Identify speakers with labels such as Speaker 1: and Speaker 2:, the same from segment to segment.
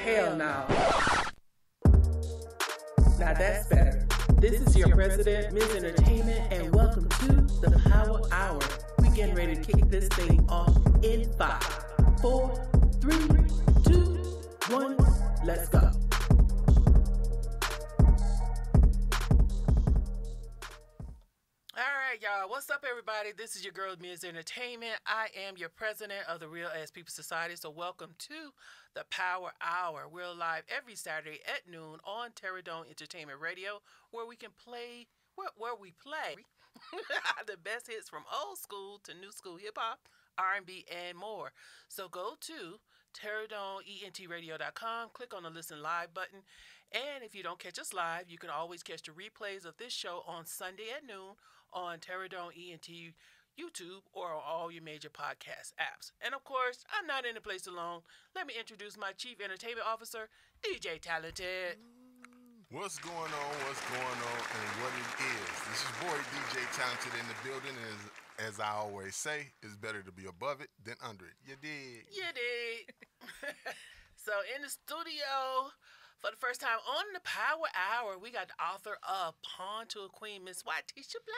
Speaker 1: hell no. Now that's better. This is your president, MiZZ Entertainment, and welcome to the Power Hour. We getting ready to kick this thing off in 5, 4, 3, 2, 1. Let's go. Alright, y'all. What's up, everybody? This is your girl, MiZZ Entertainment. I am your president of the Real Ass People Society, so welcome to the Power Hour. We're live every Saturday at noon on Terradome Entertainment Radio, where we can play, where we play the best hits from old school to new school hip-hop, R&B, and more. So go to TerradomeENTRadio.com, click on the Listen Live button, and if you don't catch us live, you can always catch the replays of this show on Sunday at noon on Terradome ENT YouTube or on all your major podcast apps. And of course, I'm not in the place alone. Let me introduce my Chief Entertainment Officer, DJ Talented.
Speaker 2: What's going on, and what it is. This is your boy, DJ Talented, in the building, and as I always say, it's better to be above it than under it. You dig?
Speaker 1: You dig. So in the studio, for the first time on the Power Hour, we got the author of Pawn to a Queen, Miss Wytishia Bly.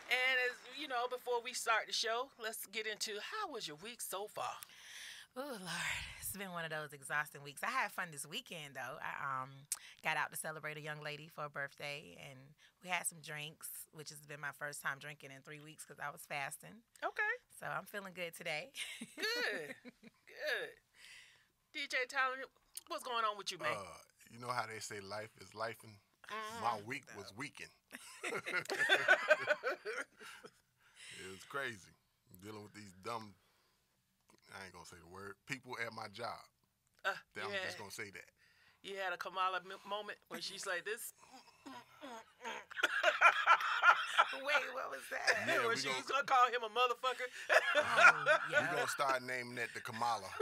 Speaker 1: And as you know, before we start the show, let's get into how was your week so far?
Speaker 3: Oh, Lord. It's been one of those exhausting weeks. I had fun this weekend, though. I got out to celebrate a young lady for her birthday, and we had some drinks, which has been my first time drinking in 3 weeks because I was fasting.
Speaker 1: Okay.
Speaker 3: So I'm feeling good today.
Speaker 1: Good. Good. DJ Tyler, what's going on with you, man?
Speaker 2: You know how they say life is lifing? My week was weekend. It was crazy. Dealing with these dumb, I ain't going to say the word, people at my job. I'm just going to say that.
Speaker 1: You had a Kamala moment when she's like this.
Speaker 3: Wait, what was that?
Speaker 1: Yeah, when she's going to call him a motherfucker.
Speaker 3: Yeah.
Speaker 2: We're going to start naming that the Kamala.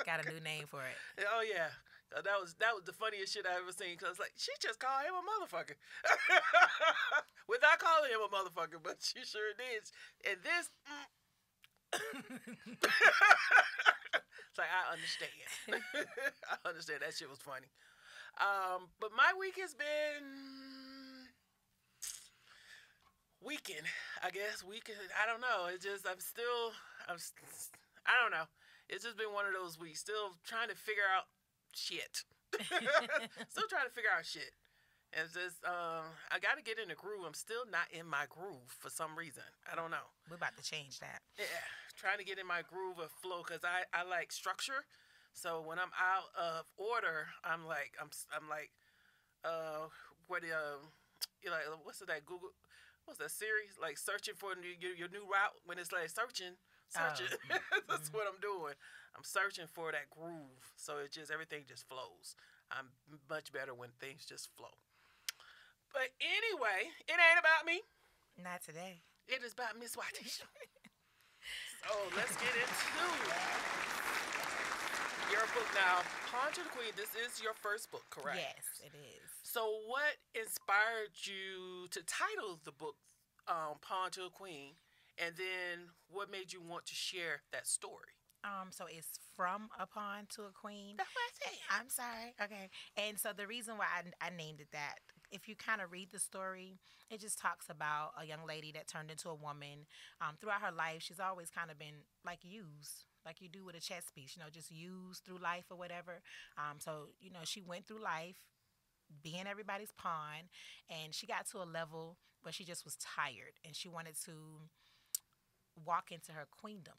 Speaker 3: Got a new name for it.
Speaker 1: Oh, yeah. That was the funniest shit I ever seen. Because, like, she just called him a motherfucker. Without calling him a motherfucker, but she sure did. And this... It's like, I understand. I understand. That shit was funny. But my week has been weekend, I guess. Weekend. I don't know. It's just, I don't know. It's just been one of those weeks. Still trying to figure out shit. Still trying to figure out shit. It's just, I got to get in the groove. I'm still not in my groove for some reason. I don't know.
Speaker 3: We're about to change that.
Speaker 1: Yeah, trying to get in my groove of flow because I like structure. So when I'm out of order, I'm like, you're like, what's that Google? What's that series? Like searching for your new route when it's like searching. That's what I'm doing. I'm searching for that groove. So it just, everything just flows. I'm much better when things just flow. But anyway, it ain't about me.
Speaker 3: Not today.
Speaker 1: It is about Miss Wytishia. So let's get into your book now. Pawn to the Queen, this is your first book, correct?
Speaker 3: Yes, it is.
Speaker 1: So what inspired you to title the book Pawn to a Queen? And then what made you want to share that story?
Speaker 3: So it's from a pawn to a queen.
Speaker 1: That's what I said.
Speaker 3: I'm sorry. Okay. And so the reason why I named it that, if you kind of read the story, it just talks about a young lady that turned into a woman. Throughout her life, she's always kind of been like used, like you do with a chess piece, just used through life or whatever. So, she went through life being everybody's pawn, and she got to a level where she just was tired, and she wanted to walk into her queendom.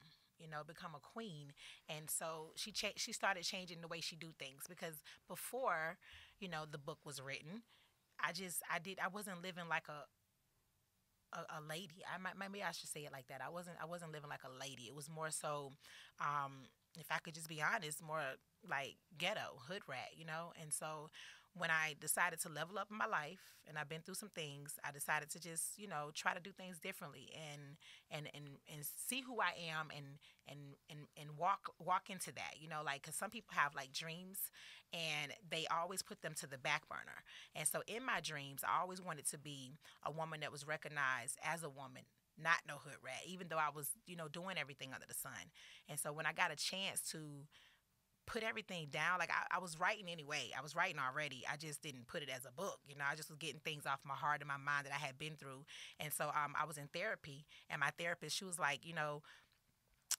Speaker 3: Become a queen. And so she started changing the way she do things, because before, the book was written, I wasn't living like a lady. Maybe I should say it like that. I wasn't living like a lady. It was more so, if I could just be honest, more like ghetto, hood rat, And so when I decided to level up in my life, and I've been through some things, I decided to just, try to do things differently and see who I am and walk into that, because some people have like dreams and they always put them to the back burner. And so in my dreams, I always wanted to be a woman that was recognized as a woman not no hood rat, even though I was, doing everything under the sun. And so when I got a chance to put everything down, like I was writing anyway. I was writing already. I just didn't put it as a book. I just was getting things off my heart and my mind that I had been through. And so I was in therapy, and my therapist, she was like,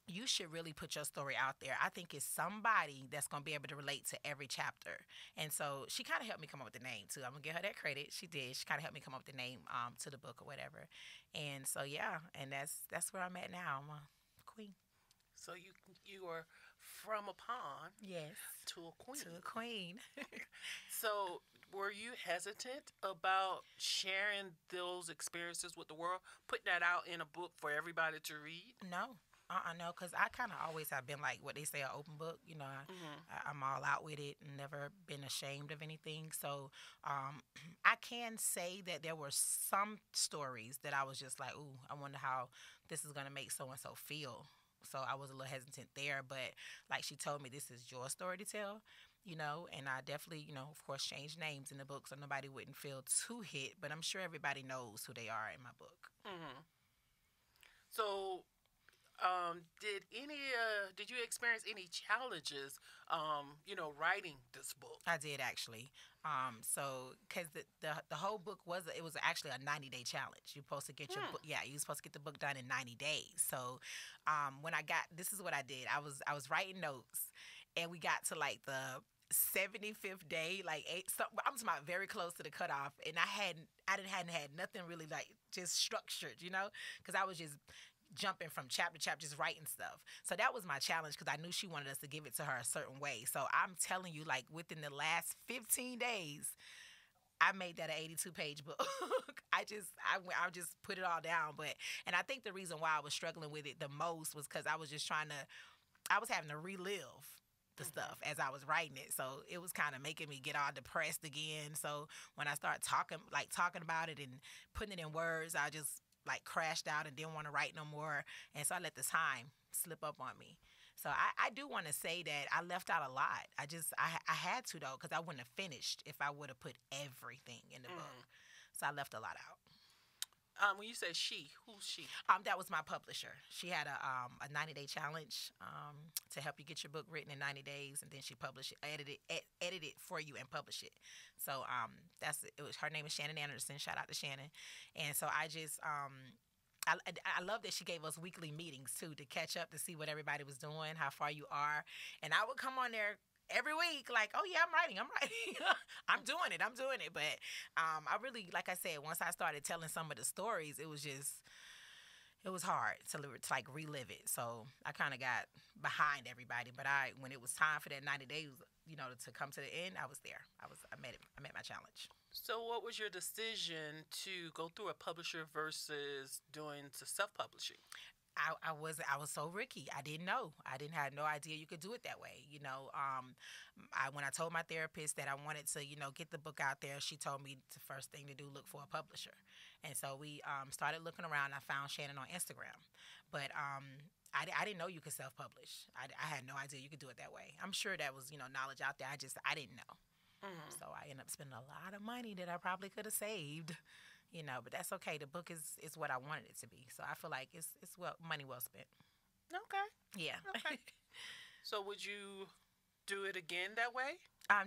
Speaker 3: you should really put your story out there. I think it's somebody that's going to be able to relate to every chapter. And so she kind of helped me come up with the name, too. I'm going to give her that credit. She did. She kind of helped me come up with the name to the book or whatever. And so, yeah, and that's where I'm at now. I'm a queen.
Speaker 1: So you are from a pawn,
Speaker 3: yes,
Speaker 1: to a queen.
Speaker 3: To a queen.
Speaker 1: So were you hesitant about sharing those experiences with the world, putting that out in a book for everybody to read?
Speaker 3: No. No, because I kind of always have been like what they say, an open book. I'm all out with it and never been ashamed of anything. So I can say that there were some stories that I was just like, ooh, I wonder how this is going to make so-and-so feel. So I was a little hesitant there. But like she told me, this is your story to tell, and I definitely, of course, changed names in the book so nobody wouldn't feel too hit. But I'm sure everybody knows who they are in my book.
Speaker 1: Mm-hmm. So... did you experience any challenges, writing this book?
Speaker 3: I did actually. Because the whole book was actually a 90-day challenge. You're supposed to get your book. Yeah, you're supposed to get the book done in 90 days. So, this is what I did. I was writing notes, and we got to like the 75th day, I'm talking about very close to the cutoff, and I hadn't had nothing really like just structured, because I was just jumping from chapter to chapter, just writing stuff. So that was my challenge, because I knew she wanted us to give it to her a certain way. So I'm telling you, like within the last 15 days, I made that an 82-page book. I just put it all down. And I think the reason why I was struggling with it the most was because I was having to relive the stuff as I was writing it. So it was kind of making me get all depressed again. So when I started talking about it and putting it in words, I just crashed out and didn't want to write no more. And so I let the time slip up on me. So I do want to say that I left out a lot. I had to, though, because I wouldn't have finished if I would have put everything in the book. So I left a lot out.
Speaker 1: When you say she, who's she?
Speaker 3: That was my publisher. She had a 90-day challenge to help you get your book written in 90 days, and then she published it, edit it for you, and publish it. So her name is Shannon Anderson. Shout out to Shannon. And so I just I love that she gave us weekly meetings too, to catch up, to see what everybody was doing, how far you are, and I would come on there every week, like, oh yeah, I'm writing, I'm doing it. But I really, like I said, once I started telling some of the stories, it was hard to relive it. So I kind of got behind everybody. But when it was time for that 90 days, to come to the end, I was there. I met my challenge.
Speaker 1: So what was your decision to go through a publisher versus doing self-publishing?
Speaker 3: I was so Ricky. I didn't know. I had no idea you could do it that way. When I told my therapist that I wanted to, get the book out there, she told me the first thing to do, look for a publisher. And so we started looking around. I found Shannon on Instagram, but I didn't know you could self-publish. I had no idea you could do it that way. I'm sure that was knowledge out there. I didn't know. Mm-hmm. So I ended up spending a lot of money that I probably could have saved. But that's okay. The book is what I wanted it to be. So I feel like it's money well spent.
Speaker 1: Okay.
Speaker 3: Yeah.
Speaker 1: Okay. So would you do it again that way?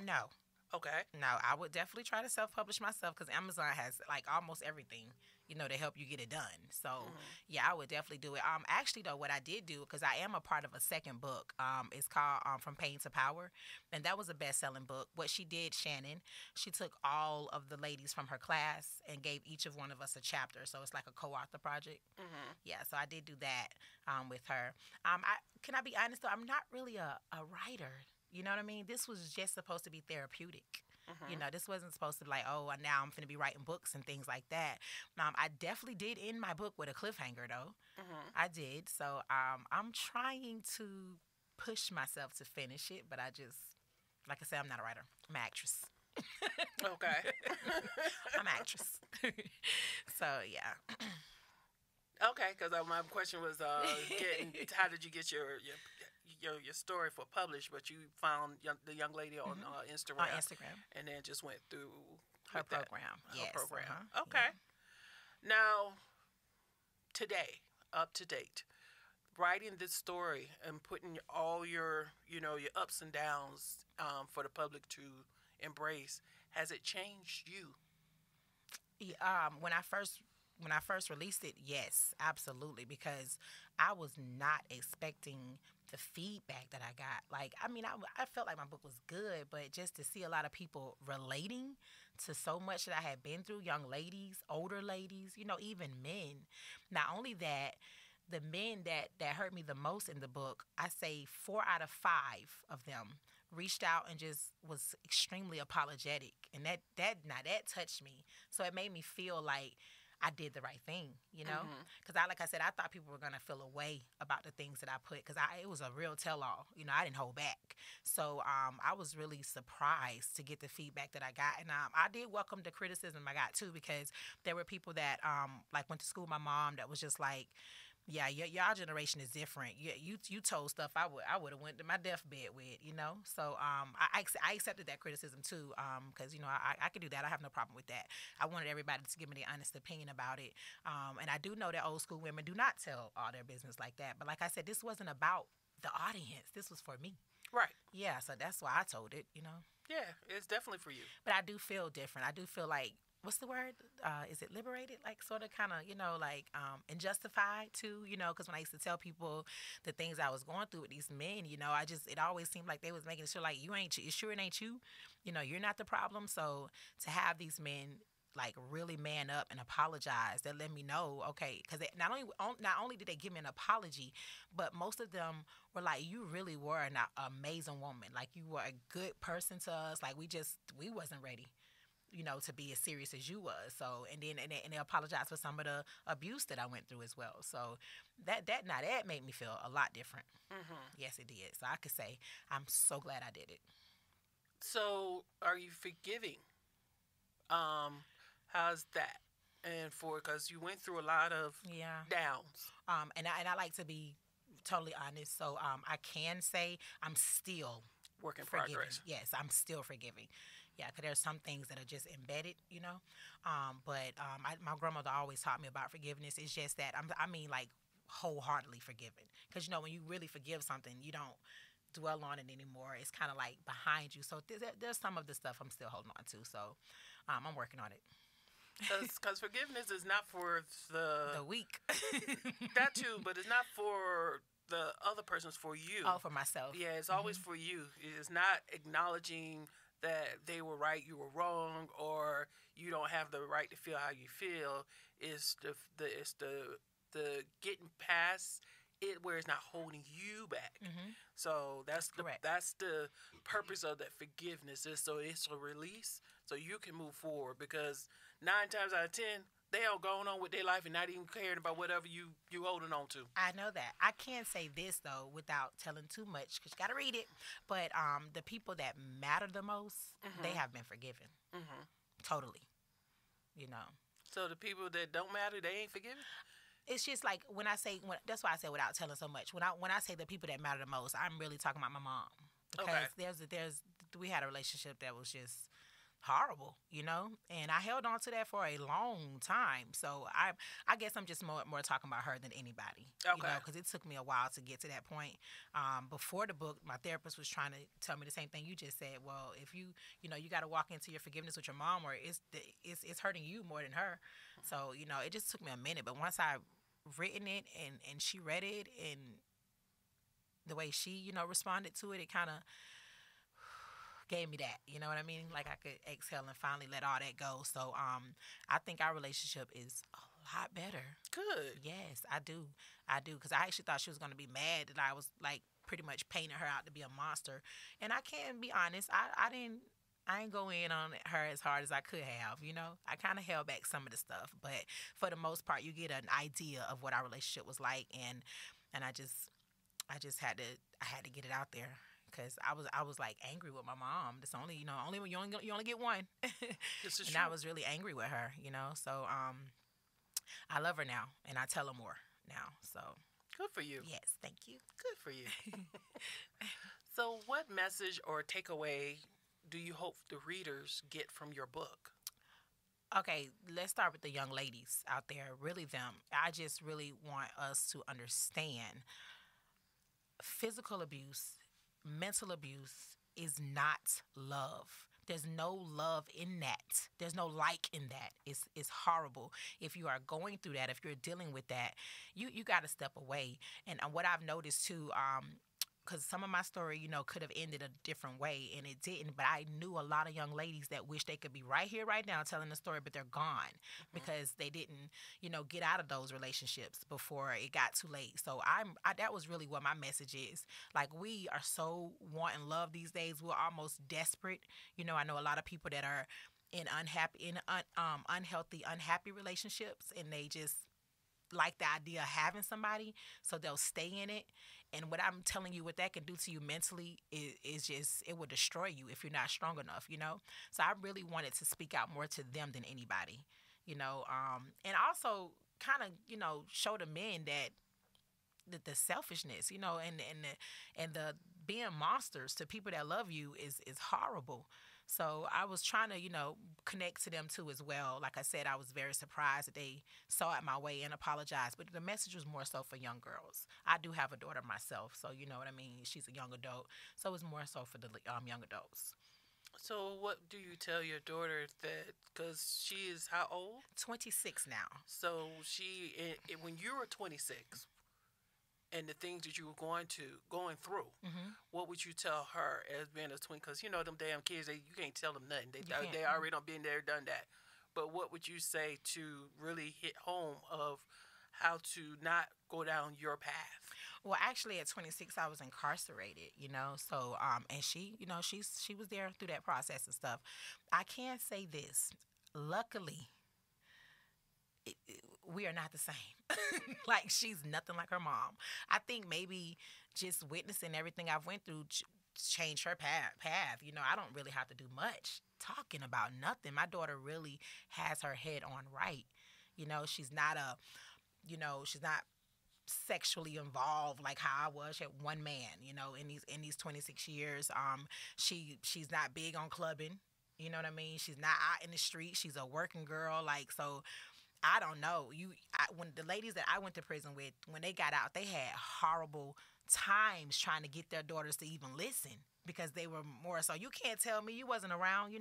Speaker 3: No.
Speaker 1: Okay.
Speaker 3: No, I would definitely try to self-publish myself, because Amazon has almost everything, to help you get it done. So yeah, I would definitely do it. Actually though, what I did do, because I am a part of a second book, it's called From Pain to Power, and that was a best-selling book. What she did, Shannon, she took all of the ladies from her class and gave each of one of us a chapter. So it's like a co-author project. Mm-hmm. Yeah, so I did do that with her. Can I be honest though? I'm not really a writer. You know what I mean? This was just supposed to be therapeutic. Mm-hmm. This wasn't supposed to be like, oh, now I'm going to be writing books and things like that. I definitely did end my book with a cliffhanger, though. Mm-hmm. I did. So I'm trying to push myself to finish it, but I just, like I said, I'm not a writer. I'm an actress.
Speaker 1: Okay.
Speaker 3: I'm an actress. So, yeah.
Speaker 1: Okay, because my question was how did you get your story for published, but you found the young lady on Instagram.
Speaker 3: On Instagram.
Speaker 1: And then just went through
Speaker 3: her program.
Speaker 1: Her program.
Speaker 3: Uh-huh.
Speaker 1: Okay. Yeah. Now, today, up to date, writing this story and putting all your, your ups and downs for the public to embrace, has it changed you?
Speaker 3: When I first released it, yes, absolutely, because I was not expecting the feedback that I got. Like, I mean, I felt like my book was good, but just to see a lot of people relating to so much that I had been through, young ladies, older ladies, even men. Not only that, the men that hurt me the most in the book, I say 4 out of 5 of them reached out and just was extremely apologetic, and that touched me. So it made me feel like I did the right thing, because like I said, I thought people were gonna feel a way about the things that I put, because it was a real tell-all. I didn't hold back. So I was really surprised to get the feedback that I got, and I did welcome the criticism I got too, because there were people that like went to school with my mom that was just like, yeah, y'all generation is different. You told stuff I would have went to my deathbed with. So I accepted that criticism too, because I could do that. I have no problem with that. I wanted everybody to give me their honest opinion about it, and I do know that old school women do not tell all their business like that. But like I said, this wasn't about the audience. This was for me.
Speaker 1: Right.
Speaker 3: Yeah. So that's why I told it.
Speaker 1: Yeah, it's definitely for you.
Speaker 3: But I do feel different. I do feel like, what's the word? Is it liberated? Like, sort of, kind of, and justified too, because when I used to tell people the things I was going through with these men, it always seemed like they was making sure, like, it sure it ain't you, you're not the problem. So to have these men, like, really man up and apologize, that let me know, okay, because not only did they give me an apology, but most of them were like, you really were an amazing woman. Like, you were a good person to us. Like, we wasn't ready, to be as serious as you was. So, and they apologized for some of the abuse that I went through as well. So that made me feel a lot different. Yes, it did. So I could say I'm so glad I did it.
Speaker 1: So, are you forgiving? How's that? And because you went through a lot of downs.
Speaker 3: And I like to be totally honest. So I can say I'm still
Speaker 1: work in
Speaker 3: forgiving.
Speaker 1: progress.
Speaker 3: Yes, I'm still forgiving. Yeah, because there's some things that are just embedded, But my grandmother always taught me about forgiveness. It's just that like, wholeheartedly forgiven. Because when you really forgive something, you don't dwell on it anymore. It's kind of like behind you. So there's some of the stuff I'm still holding on to. So I'm working on it.
Speaker 1: Because forgiveness is not for the
Speaker 3: weak.
Speaker 1: That too, but it's not for the other person's, for you.
Speaker 3: Oh, for myself.
Speaker 1: Yeah, it's always for you. It's not acknowledging that they were right, you were wrong, or you don't have the right to feel how you feel. It's the getting past it where it's not holding you back. So that's the purpose of that forgiveness, is so it's a release, so you can move forward. Because 9 times out of 10, they all going on with their life and not even caring about whatever you holding on to.
Speaker 3: I know that. I can't say this though without telling too much, because you got to read it. But the people that matter the most, they have been forgiven. Totally.
Speaker 1: So the people that don't matter, they ain't forgiven.
Speaker 3: It's just like that's why I say without telling so much. When I say the people that matter the most, I'm really talking about my mom, because we had a relationship that was just horrible, and I held on to that for a long time. So I guess I'm just more talking about her than anybody, because it took me a while to get to that point. Before the book, my therapist was trying to tell me the same thing you just said. Well, if you got to walk into your forgiveness with your mom, or it's hurting you more than her. So it just took me a minute, but once I written it and she read it, and the way she responded to it, it kind of gave me that, you know what I mean? Like, I could exhale and finally let all that go. So I think our relationship is a lot better.
Speaker 1: Good.
Speaker 3: Yes, I do, because I actually thought she was going to be mad that I was, like, pretty much painting her out to be a monster. And I can be honest, I didn't go in on her as hard as I could have, I kind of held back some of the stuff, but for the most part, you get an idea of what our relationship was like, and I just had to get it out there, because I was like angry with my mom. It's only you only get one,
Speaker 1: This is
Speaker 3: and
Speaker 1: true.
Speaker 3: I was really angry with her, So I love her now, and I tell her more now. So
Speaker 1: Good for you.
Speaker 3: yes, thank you.
Speaker 1: Good for you. So, what message or takeaway do you hope the readers get from your book?
Speaker 3: Okay, let's start with the young ladies out there, really them. I just really want us to understand physical abuse, mental abuse is not love. There's no love in that. There's no like in that. It's horrible. If you are going through that, if you're dealing with that, you got to step away. And what I've noticed too, because some of my story, could have ended a different way, and it didn't. But I knew a lot of young ladies that wish they could be right here, right now, telling the story, but they're gone because they didn't, get out of those relationships before it got too late. So that was really what my message is. Like, we are so wanting love these days. We're almost desperate. I know a lot of people that are in unhealthy, unhappy relationships, and they just like the idea of having somebody, so they'll stay in it. And what I'm telling you, what that can do to you mentally is just, it will destroy you if you're not strong enough. So I really wanted to speak out more to them than anybody, and also kind of, show the men that the selfishness, and the being monsters to people that love you is horrible. So I was trying to, connect to them too as well. Like I said, I was very surprised that they saw it my way and apologized. But the message was more so for young girls. I do have a daughter myself, so you know what I mean. She's a young adult, so it's more so for the young adults.
Speaker 1: So what do you tell your daughter that, because she is how old?
Speaker 3: 26 now.
Speaker 1: So when you were 26, and the things that you were going through, what would you tell her as being a twin? Because them damn kids, you can't tell them nothing. They already done been there, done that. But what would you say to really hit home of how to not go down your path?
Speaker 3: Well, actually, at 26, I was incarcerated. So and she, she was there through that process and stuff. I can say this, luckily, we are not the same. Like, she's nothing like her mom. I think maybe just witnessing everything I've went through changed her path. I don't really have to do much talking about nothing. My daughter really has her head on right. She's not she's not sexually involved like how I was. She had one man, in these 26 years. She's not big on clubbing. You know what I mean? She's not out in the street. She's a working girl. Like, so I don't know. When the ladies that I went to prison with, when they got out, they had horrible times trying to get their daughters to even listen because they were more so, you can't tell me, you wasn't around.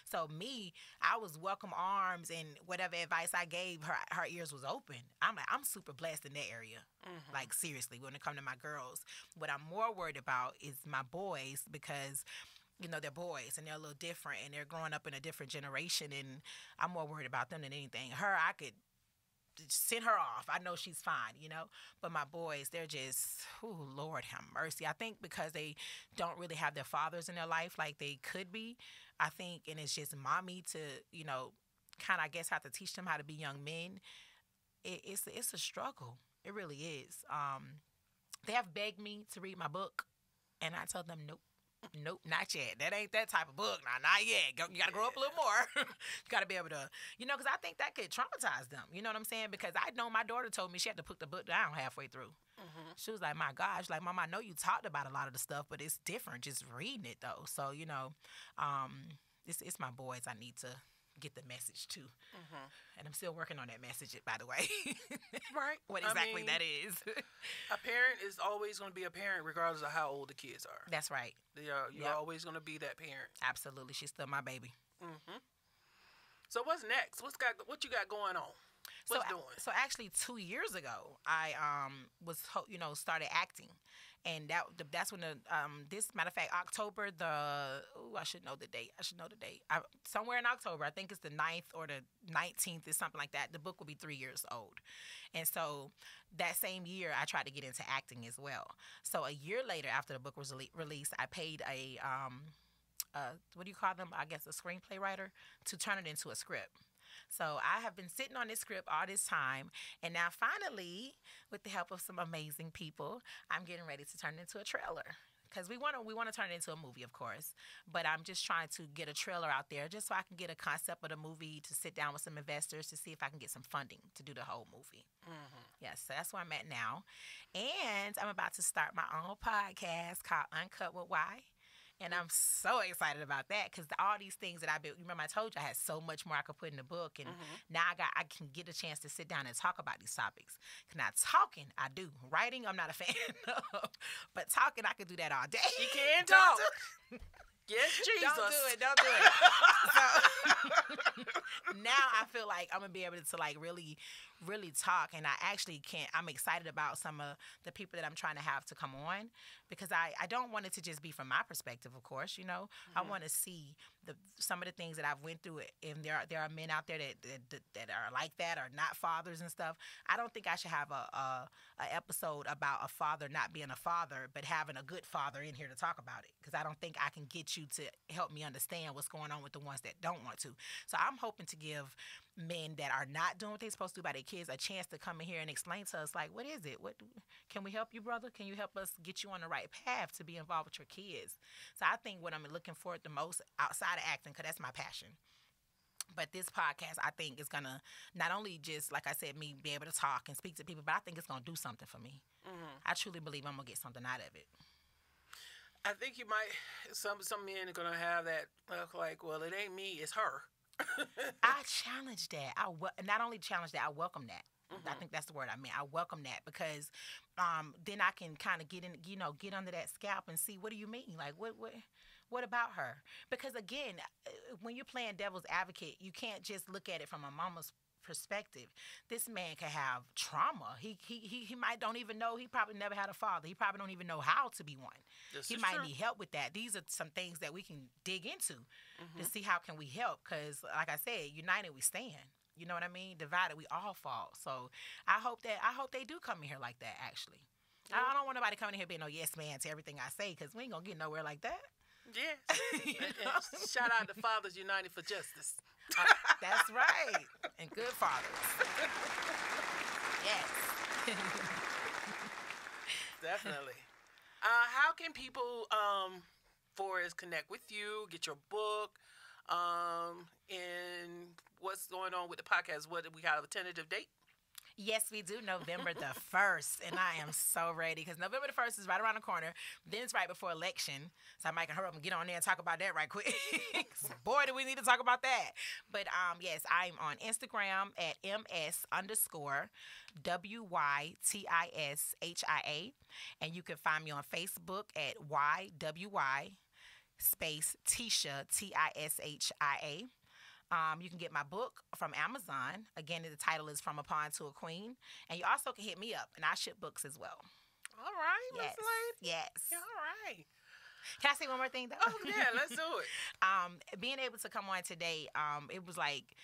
Speaker 3: So me, I was welcome arms, and whatever advice I gave her, her ears was open. I'm super blessed in that area. Like, seriously, when it comes to my girls, what I'm more worried about is my boys, because they're boys and they're a little different and they're growing up in a different generation, and I'm more worried about them than anything. Her, I could send her off. I know she's fine, but my boys, they're just, oh, Lord have mercy. I think because they don't really have their fathers in their life like they could be, I think, and it's just mommy to, kind of, I guess, have to teach them how to be young men. It's a struggle. It really is. They have begged me to read my book, and I told them, nope, not yet. That ain't that type of book. Not yet. You got to grow up a little more. You got to be able to, because I think that could traumatize them. You know what I'm saying? Because I know my daughter told me she had to put the book down halfway through. She was like, my gosh, like, Mom, I know you talked about a lot of the stuff, but it's different just reading it, though. So, it's my boys I need to get the message to. And I'm still working on that message, by the way.
Speaker 1: Right.
Speaker 3: What exactly that is.
Speaker 1: A parent is always going to be a parent regardless of how old the kids are.
Speaker 3: That's right.
Speaker 1: You're always going to be that parent.
Speaker 3: Absolutely. She's still my baby.
Speaker 1: So what's next? What you got going on? What's doing?
Speaker 3: So actually 2 years ago, I started acting. And that's when this, matter of fact, October I should know the date. Somewhere in October, I think it's the 9th or the 19th, or something like that. The book will be 3 years old. And so that same year, I tried to get into acting as well. So a year later, after the book was released, I paid a what do you call them? I guess a screenplay writer to turn it into a script. So I have been sitting on this script all this time, and now finally, with the help of some amazing people, I'm getting ready to turn it into a trailer. Because we want to turn it into a movie, of course, but I'm just trying to get a trailer out there just so I can get a concept of the movie, to sit down with some investors to see if I can get some funding to do the whole movie. Yes, so that's where I'm at now. And I'm about to start my own podcast called Uncut with Why. And I'm so excited about that because all these things that I've been, remember I told you I had so much more I could put in the book. And now I can get a chance to sit down and talk about these topics. Now talking, I do. Writing, I'm not a fan of. But talking, I could do that all day.
Speaker 1: You can
Speaker 3: Don't
Speaker 1: talk.
Speaker 3: do it.
Speaker 1: Yes, Jesus.
Speaker 3: Don't do it. So now I feel like I'm gonna be able to like really talk, and I actually can't. I'm excited about some of the people that I'm trying to have to come on because I don't want it to just be from my perspective, of course. You know, I want to see some of the things that I've went through. And there are men out there that are like that, or not fathers and stuff. I don't think I should have a episode about a father not being a father, but having a good father in here to talk about it because I don't think I can get you to help me understand what's going on with the ones that don't want to. So I'm hoping to give men that are not doing what they're supposed to do by their kids a chance to come in here and explain to us, like, what is it? Can we help you, brother? Can you help us get you on the right path to be involved with your kids? So I think what I'm looking for the most outside of acting, because that's my passion. But this podcast, I think, is going to not only just, like I said, me be able to talk and speak to people, but I think it's going to do something for me. I truly believe I'm going to get something out of it.
Speaker 1: I think you might, some men are going to have that, like, well, it ain't me, it's her.
Speaker 3: I challenge that. Not only challenge that, I welcome that. I think that's the word I meant. I welcome that because then I can kind of get under that scalp and see, what do you mean? Like, what about her? Because again, when you're playing devil's advocate, you can't just look at it from a mama's perspective. This man can have trauma. He might don't even know. He probably never had a father. He probably don't even know how to be one. He might need help with that. These are some things that we can dig into to see how can we help. Because like I said, united we stand. You know what I mean? Divided we all fall. So I hope they do come in here like that. Actually, I don't want nobody coming in here being no yes man to everything I say because we ain't gonna get nowhere like that.
Speaker 1: Yes. And shout out to Fathers United for Justice.
Speaker 3: That's right. And good fathers. Yes.
Speaker 1: Definitely. How can people, Forrest, connect with you, get your book, and what's going on with the podcast? What we have a tentative date?
Speaker 3: Yes, we do. November the 1st. And I am so ready because November the 1st is right around the corner. Then it's right before election. So I might hurry up and get on there and talk about that right quick. Boy, do we need to talk about that. But yes, I'm on Instagram at MS_WYTISHIA. And you can find me on Facebook at YWY space Tisha, TISHIA. You can get my book from Amazon. Again, the title is From a Pawn to a Queen. And you also can hit me up, and I ship books as well.
Speaker 1: All right,
Speaker 3: yes.
Speaker 1: Miss Lady.
Speaker 3: Yes.
Speaker 1: All right.
Speaker 3: Can I say one more thing, though?
Speaker 1: Oh, yeah, let's do it.
Speaker 3: Being able to come on today, it was like,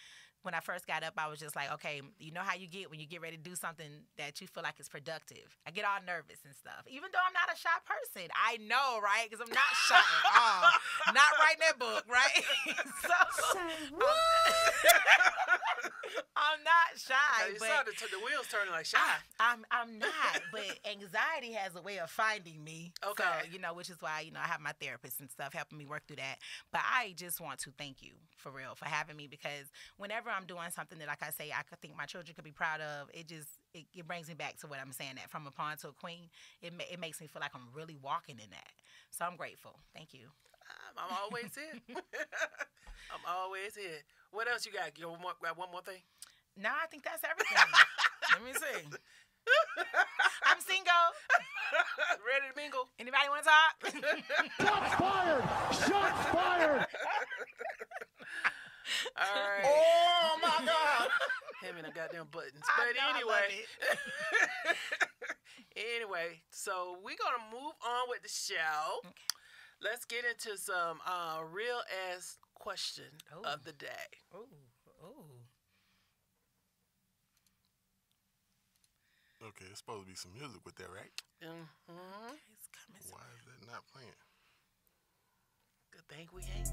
Speaker 3: when I first got up, I was just like, okay, you know how you get when you get ready to do something that you feel like is productive. I get all nervous and stuff. Even though I'm not a shy person. I know, right? Because I'm not shy at all. Not writing that book, right? So, I'm not shy.
Speaker 1: You
Speaker 3: but
Speaker 1: saw the wheels turning like shy.
Speaker 3: I'm not. But anxiety has a way of finding me.
Speaker 1: Okay.
Speaker 3: So, which is why, I have my therapist and stuff helping me work through that. But I just want to thank you, for real, for having me because whenever I'm doing something that, like I say, I could think my children could be proud of, it brings me back to what I'm saying, that from a pawn to a queen, it makes me feel like I'm really walking in that. So I'm grateful. Thank you.
Speaker 1: I'm always here. I'm always here. What else you got? You got one more thing?
Speaker 3: No, I think that's everything. Let me see. I'm single.
Speaker 1: Ready to mingle?
Speaker 3: Anybody want to talk?
Speaker 4: Shots fired! Shots fired!
Speaker 1: All right.
Speaker 2: Oh my God!
Speaker 1: Him and the goddamn buttons.
Speaker 3: I
Speaker 1: But
Speaker 3: know, I love
Speaker 1: anyway, so we're gonna move on with the show.
Speaker 3: Okay.
Speaker 1: Let's get into some real ass question of the day.
Speaker 3: Ooh.
Speaker 2: Okay, it's supposed to be some music with that, right?
Speaker 1: Mm-hmm.
Speaker 3: It's coming.
Speaker 2: Why is that not playing?
Speaker 1: Good thing we ain't.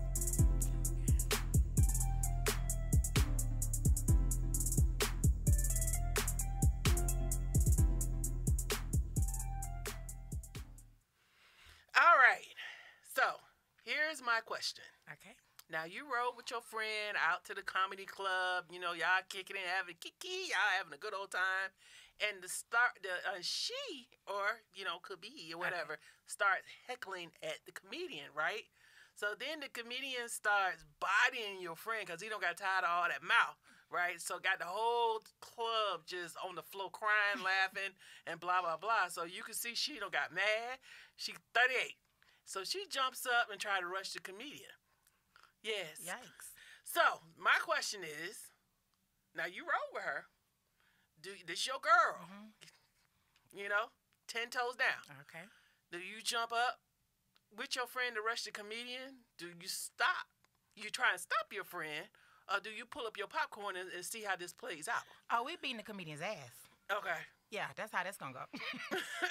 Speaker 1: All right. So, here's my question.
Speaker 3: Okay.
Speaker 1: Now, you rode with your friend out to the comedy club. Y'all kicking and having kiki. Y'all having a good old time. and she, or could be he or whatever, starts heckling at the comedian, right? So then the comedian starts bodying your friend because he don't got tired of all that mouth, right? So got the whole club just on the floor crying, laughing, and blah, blah, blah. So you can see she don't got mad. She 38. So she jumps up and try to rush the comedian. Yes.
Speaker 3: Yikes.
Speaker 1: So my question is, now you roll with her. This your girl. Mm-hmm. 10 toes down.
Speaker 3: Okay.
Speaker 1: Do you jump up with your friend to rush the comedian? Do you stop? You try and stop your friend, or do you pull up your popcorn and see how this plays out?
Speaker 3: Oh, we beating the comedian's ass.
Speaker 1: Okay.
Speaker 3: Yeah, that's how that's gonna go.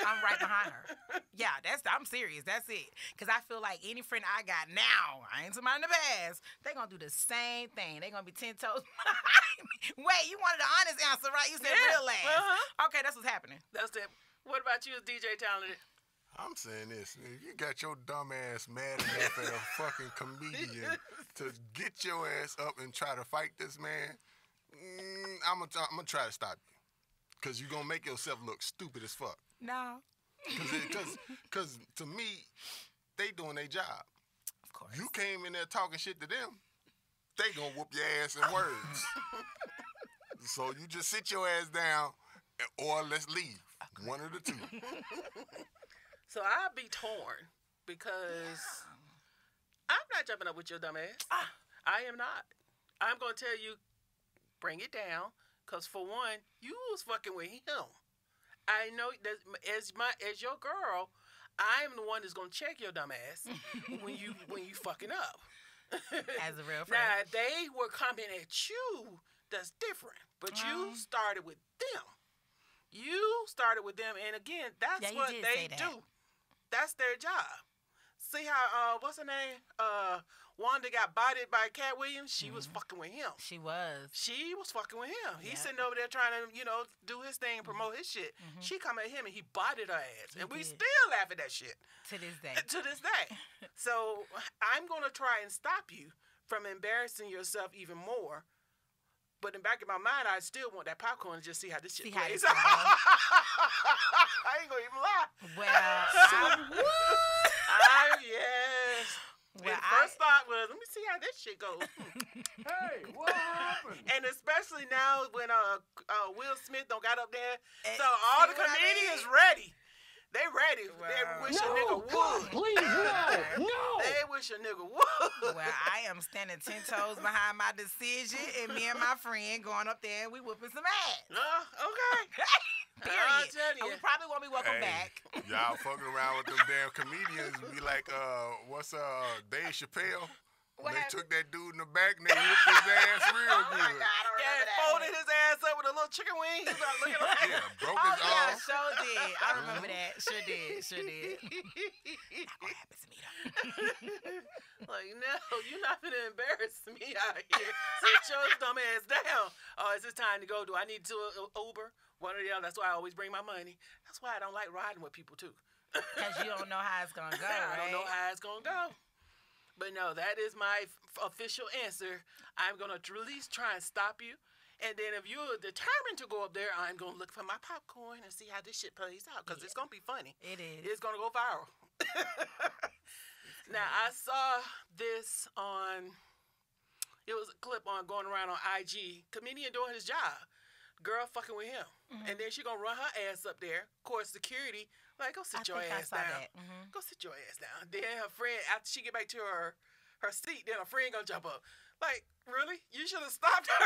Speaker 3: I'm right behind her. Yeah, I'm serious. That's it. Because I feel like any friend I got now, I ain't somebody in the past, they gonna do the same thing. They gonna be 10 toes behind me. Wait, you wanted the honest answer, right? You said real last. Uh-huh. Okay, that's what's happening.
Speaker 1: That's it. What about you, DJ Talented?
Speaker 2: I'm saying this. You got your dumb ass mad enough at a fucking comedian to get your ass up and try to fight this man. I'm gonna try to stop you. Because you're going to make yourself look stupid as fuck.
Speaker 3: No.
Speaker 2: Because to me, they doing their job.
Speaker 3: Of course.
Speaker 2: You came in there talking shit to them, they going to whoop your ass in words. So you just sit your ass down or let's leave. Okay. One of the two.
Speaker 1: So I'll be torn because I'm not jumping up with your dumb ass. I am not. I'm going to tell you, bring it down. Because for one, you was fucking with him. I know that as your girl, I am the one that's gonna check your dumb ass when you fucking up.
Speaker 3: As a real friend.
Speaker 1: Now they were coming at you. That's different. But you started with them. You started with them, and again, that's what they do. That's their job. See how what's her name? Wanda got bodied by Cat Williams. She was fucking with him.
Speaker 3: She was.
Speaker 1: She was fucking with him. He's sitting over there trying to, do his thing and promote his shit. Mm-hmm. She come at him and he bodied her ass. And we still laugh at that shit.
Speaker 3: To this day.
Speaker 1: To this day. So I'm going to try and stop you from embarrassing yourself even more. But in the back of my mind, I still want that popcorn to just see how this shit plays out. I ain't going to even lie.
Speaker 3: Well,
Speaker 1: yes. Well, first thought was, let me see how this shit goes.
Speaker 4: Hey, what happened?
Speaker 1: And especially now when Will Smith don't got up there, so all the comedians ready. They ready. Well, they wish a nigga would.
Speaker 4: God, please, no.
Speaker 1: They wish a nigga would.
Speaker 3: Well, I am standing 10 toes behind my decision, and me and my friend going up there and we whooping some ass.
Speaker 1: Okay.
Speaker 3: Period. And we probably won't be welcome back.
Speaker 2: Y'all fucking around with them damn comedians. Be like, what's Dave Chappelle? When they took that dude in the back and they whipped his ass real good.
Speaker 1: Folded his ass up with a little chicken wing. He was like, look at him.
Speaker 2: Yeah, broke his arm.
Speaker 3: Yeah, sure did. I remember that. Sure did. Not gonna happen to me though.
Speaker 1: Like, no, you're not gonna embarrass me out here. Sit your dumb ass down. Oh, is it time to go? Do I need to Uber? One or the other. That's why I always bring my money. That's why I don't like riding with people too.
Speaker 3: Because you don't know how it's gonna go, right?
Speaker 1: I don't know how it's gonna go. But no, that is my official answer. I'm going to at least try and stop you. And then if you're determined to go up there, I'm going to look for my popcorn and see how this shit plays out. Because it's going to be funny.
Speaker 3: It is.
Speaker 1: It's going to go viral. Now, I saw this it was a clip going around on IG. Comedian doing his job. Girl fucking with him. Mm-hmm. And then she going to run her ass up there. Of course, security. Like, go sit your ass down. Mm-hmm. Go sit your ass down. Then her friend, after she get back to her seat, then her friend gonna jump up. Like, really? You should have stopped her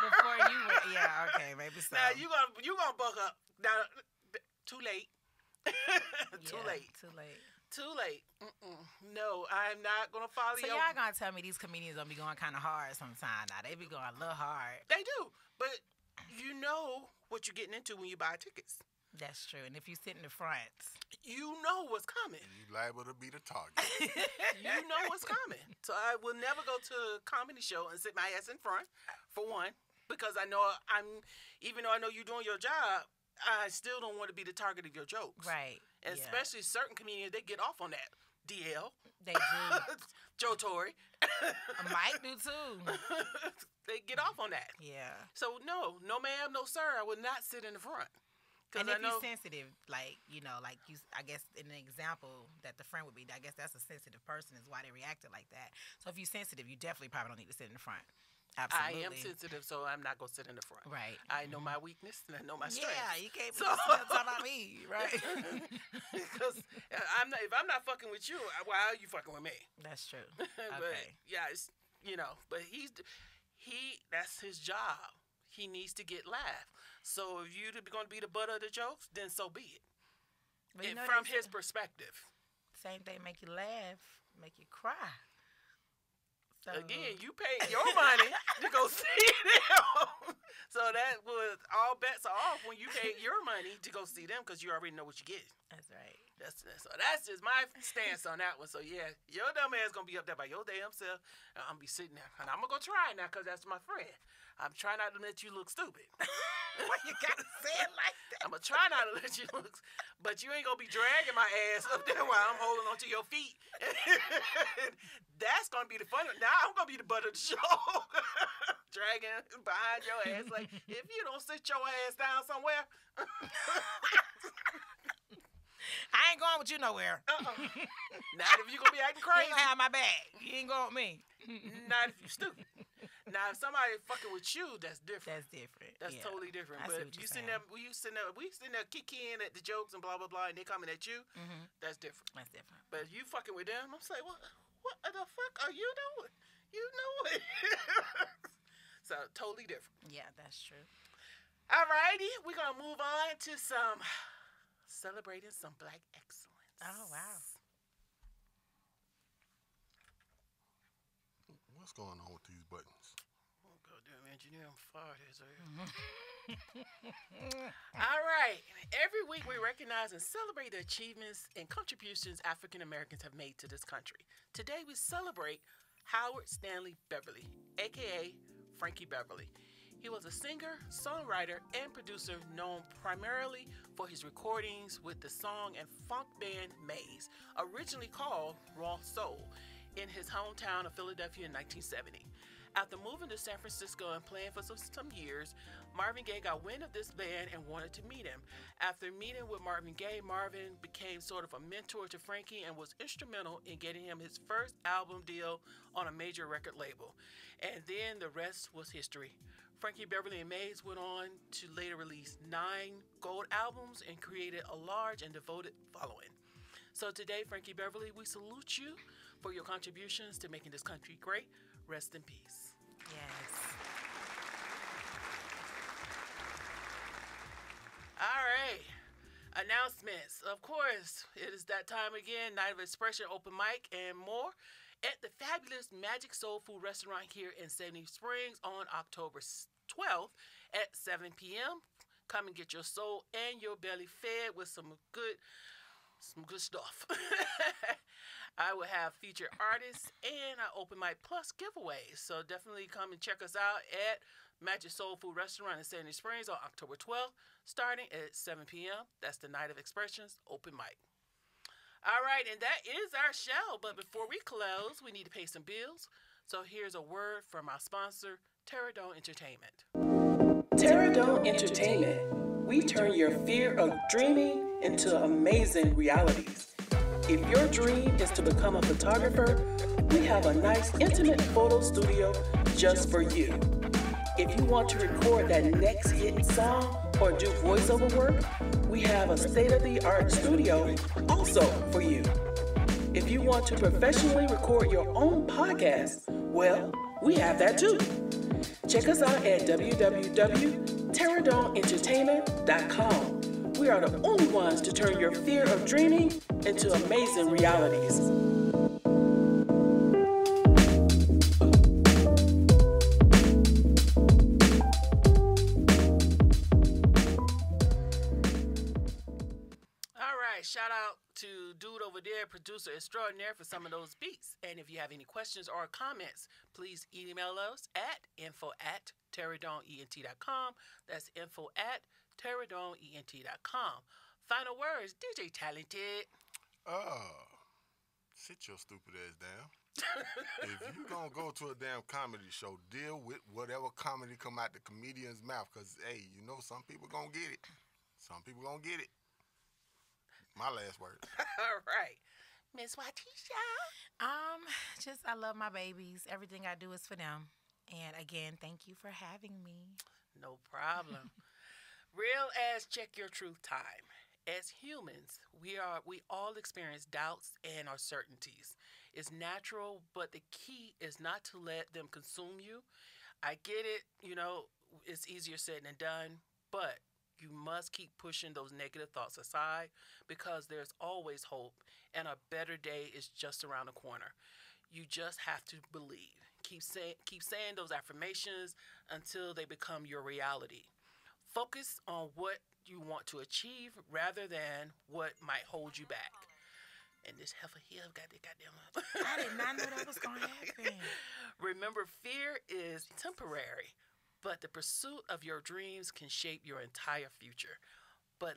Speaker 3: before you went. Yeah, okay, maybe so.
Speaker 1: Now you gonna buck up. Now, too late. Too late. Mm-mm. No, I'm not gonna follow you.
Speaker 3: So y'all gonna tell me these comedians gonna be going kind of hard sometimes? Now they be going a little hard.
Speaker 1: They do, but you know what you're getting into when you buy tickets.
Speaker 3: That's true. And if you sit in the front,
Speaker 1: you know what's coming.
Speaker 2: You liable to be the target.
Speaker 1: You know what's coming. So I will never go to a comedy show and sit my ass in front, for one, because I know even though I know you're doing your job, I still don't want to be the target of your jokes.
Speaker 3: Right.
Speaker 1: And especially certain comedians, they get off on that. DL.
Speaker 3: They do.
Speaker 1: Joe Torre.
Speaker 3: Mike do too.
Speaker 1: They get off on that.
Speaker 3: Yeah.
Speaker 1: So no ma'am, no sir, I would not sit in the front.
Speaker 3: And if you're sensitive, like, like I guess in an example that the friend would be, I guess that's a sensitive person is why they reacted like that. So if you're sensitive, you definitely probably don't need to sit in the front. Absolutely.
Speaker 1: I am sensitive, so I'm not gonna sit in the front.
Speaker 3: Right.
Speaker 1: I know my weakness and I know my strength.
Speaker 3: Yeah, you can't be talking about me, right?
Speaker 1: Because if I'm not fucking with you, why are you fucking with me?
Speaker 3: That's true.
Speaker 1: But yeah, it's but that's his job. He needs to get laughed. So if you're going to be the butt of the jokes, then so be it. From his perspective.
Speaker 3: Same thing make you laugh, make you cry. So.
Speaker 1: Again, you pay your money to go see them. So that was all bets are off when you pay your money to go see them because you already know what you get.
Speaker 3: That's right.
Speaker 1: So that's just my stance on that one. So yeah, your dumb ass gonna be up there by your damn self, and I'm gonna be sitting there, and I'm gonna go try now because that's my friend. I'm trying not to let you look stupid.
Speaker 3: Why you gotta say it like that?
Speaker 1: I'm gonna try not to let you look, but you ain't gonna be dragging my ass up there while I'm holding onto your feet. That's gonna be the fun. Now I'm gonna be the butt of the show, dragging behind your ass. Like if you don't sit your ass down somewhere.
Speaker 3: I ain't going with you nowhere.
Speaker 1: Not if you gonna be acting crazy.
Speaker 3: You ain't gonna have my bag. You ain't going with me.
Speaker 1: Not if you stupid. Now if somebody fucking with you, that's different.
Speaker 3: That's different.
Speaker 1: That's totally different.
Speaker 3: I
Speaker 1: But if you sitting there, we sitting there kicking at the jokes and blah blah blah, and they coming at you.
Speaker 3: Mm-hmm.
Speaker 1: That's different.
Speaker 3: That's different.
Speaker 1: But if you fucking with them, I'm saying, what the fuck are you doing? You know it. So totally different.
Speaker 3: Yeah, that's true.
Speaker 1: Alrighty, we're gonna move on to celebrating some Black excellence.
Speaker 3: Oh wow.
Speaker 2: What's going on with these buttons?
Speaker 1: Oh, goddamn engineer, I'm fired here. All right. Every week we recognize and celebrate the achievements and contributions African Americans have made to this country. Today we celebrate Howard Stanley Beverly, aka Frankie Beverly. He was a singer, songwriter, and producer known primarily for his recordings with the song and funk band MiZZ, originally called Raw Soul, in his hometown of Philadelphia in 1970. After moving to San Francisco and playing for some years, Marvin Gaye got wind of this band and wanted to meet him. After meeting with Marvin Gaye, Marvin became sort of a mentor to Frankie and was instrumental in getting him his first album deal on a major record label. And then the rest was history. Frankie Beverly and MiZZ went on to later release 9 gold albums and created a large and devoted following. So today, Frankie Beverly, we salute you for your contributions to making this country great. Rest in peace.
Speaker 3: Yes.
Speaker 1: All right. Announcements. Of course, it is that time again. Night of Expression, open mic, and more at the fabulous Magic Soul Food Restaurant here in Sandy Springs on October 12th at 7 p.m. Come and get your soul and your belly fed with some good stuff. I will have featured artists and an open mic plus giveaways. So definitely come and check us out at Magic Soul Food Restaurant in Sandy Springs on October 12th, starting at 7 p.m. That's the Night of Expressions open mic. All right, and that is our show. But before we close, we need to pay some bills. So here's a word from our sponsor, Terradome Entertainment.
Speaker 5: Terradome Entertainment. We turn your fear of dreaming into amazing realities. If your dream is to become a photographer, we have a nice intimate photo studio just for you. If you want to record that next hit song or do voiceover work, we have a state-of-the-art studio also for you. If you want to professionally record your own podcast, well, we have that too. Check us out at www.terradomeentertainment.com. We are the only ones to turn your fear of dreaming into amazing realities.
Speaker 1: All right, shout out to dude over there, producer extraordinaire, for some of those beats. And if you have any questions or comments, please email us at info@terradomeentertainment.com. That's info@terradomeentertainment.com. Final words, DJ Talented.
Speaker 2: Sit your stupid ass down. If you gonna go to a damn comedy show, deal with whatever comedy come out the comedian's mouth. Cause hey, you know some people gonna get it. Some people gonna get it. My last word.
Speaker 1: All right. Miss Wytishia.
Speaker 3: Just I love my babies. Everything I do is for them. And again, thank you for having me.
Speaker 1: No problem. Real as check your truth time. As humans, we all experience doubts and uncertainties. It's natural, but the key is not to let them consume you. I get it, it's easier said than done, but you must keep pushing those negative thoughts aside because there's always hope and a better day is just around the corner. You just have to believe. Keep saying those affirmations until they become your reality. Focus on what you want to achieve rather than what might hold you back. And this heifer here got the goddamn.
Speaker 3: I did not know that was going to happen.
Speaker 1: Remember, fear is temporary, but the pursuit of your dreams can shape your entire future. But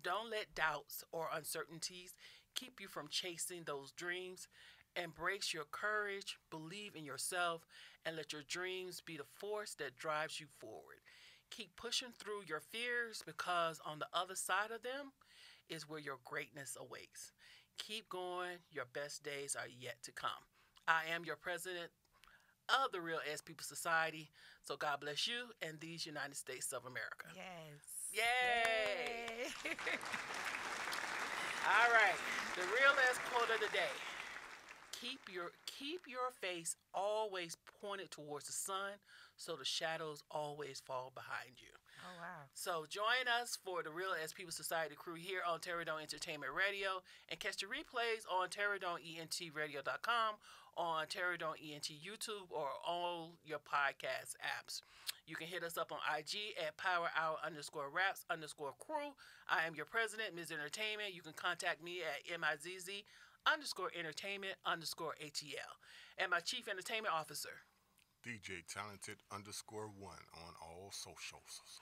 Speaker 1: don't let doubts or uncertainties keep you from chasing those dreams. Embrace your courage, believe in yourself, and let your dreams be the force that drives you forward. Keep pushing through your fears because on the other side of them is where your greatness awaits. Keep going. Your best days are yet to come. I am your president of the Real Ass People Society. So God bless you and these United States of America.
Speaker 3: Yes.
Speaker 1: Yay! All right. The Real Ass quote of the day. Keep your face always pointed towards the sun so the shadows always fall behind you.
Speaker 3: Oh, wow.
Speaker 1: So join us for the Real As People Society crew here on Terradome Entertainment Radio and catch the replays on TerradomeENTRadio.com, on Terradome ENT YouTube, or all your podcast apps. You can hit us up on IG at PowerHour_Raps_Crew. I am your president, MiZZ Entertainment. You can contact me at MiZZ_Entertainment_ATL. And my chief entertainment officer,
Speaker 2: DJ Talented _1 on all socials.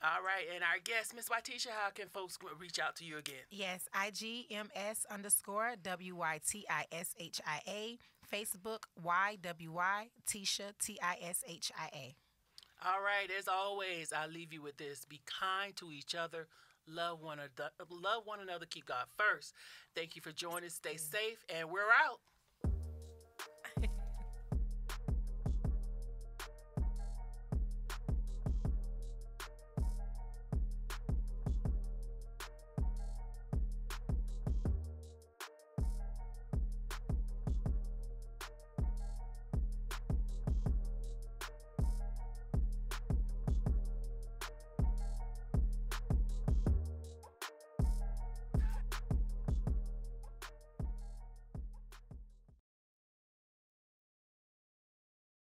Speaker 1: all right, and our guest, Miss Wytishia, how can folks reach out to you again?
Speaker 3: Yes, IGMS_WYTISHIA. Facebook YWY Tisha TISHIA.
Speaker 1: All right, as always, I leave you with this. Be kind to each other. Love one another. Keep God first. Thank you for joining. Stay safe, and we're out.